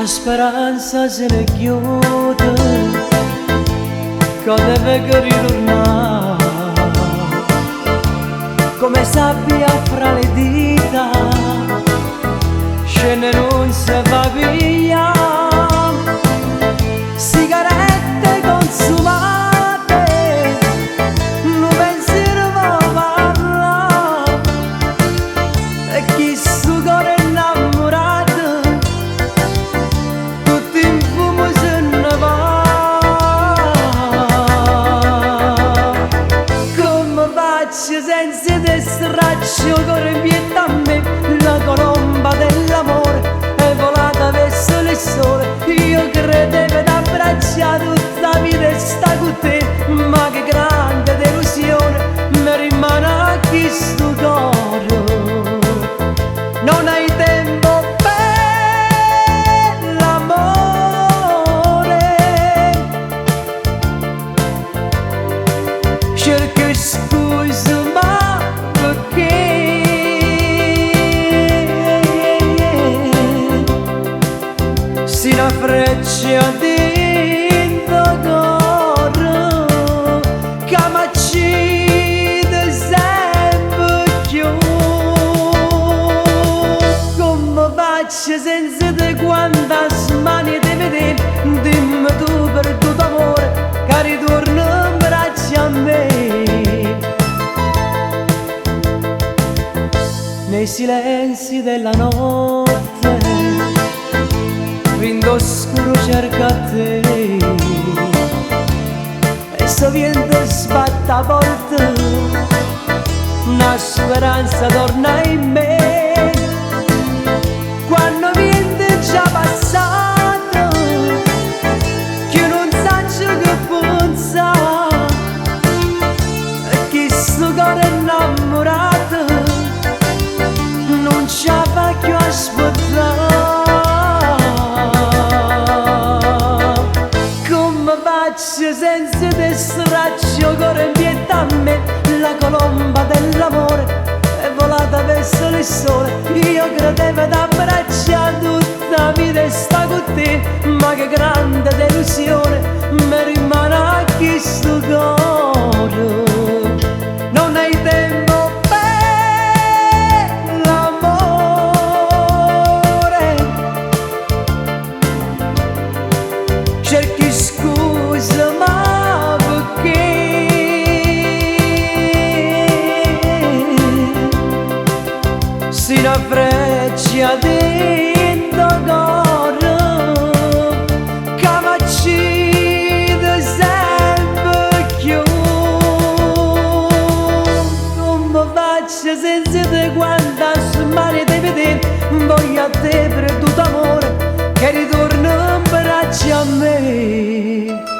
la speranza se ne chiude, che deve ritornare, come sabbia fra le dita, scende non si va via, sigarette consumate, non pensiero va parla, e chi su cuore innamorato, tutti in fumo se ne va. Come faccio senza te straccio, corre via a me, la colomba dell'amore è volata verso il sole. Io credevo d'abbracciare tutta la vita e sta con te, ma che grande delusione, mi rimane a chi sto cuore. Non hai tempo per l'amore, cerchi scusa ma perché? Si la freccia dentro cuore che mi uccide sempre più. Come faccio senza te quanta smania di vedere? Dimmi tu per tutto amore che ritorna in braccio a me. Nei silenzi della notte, rindo oscuro cerca te, e sovente sbatta a volte, una speranza torna in me, quando viene già passato, che non saggio che pensa, e chi sto cuore innamorato, non ci fa più aspettare. Senza te straccio corre dietro a me, la colomba dell'amore è volata verso il sole. Io credevo d'abbracciare tutta la vita e sta con te, ma che grande delusione, mi rimane a chi sto cuore. Non hai tempo per l'amore, cerchi scusa ma perché? Si una freccia dentro cuore che mi uccide sempre più. Come faccio senza te quanta smania di vedere? Voglio a te per tutto amore che ritorna in braccio a me.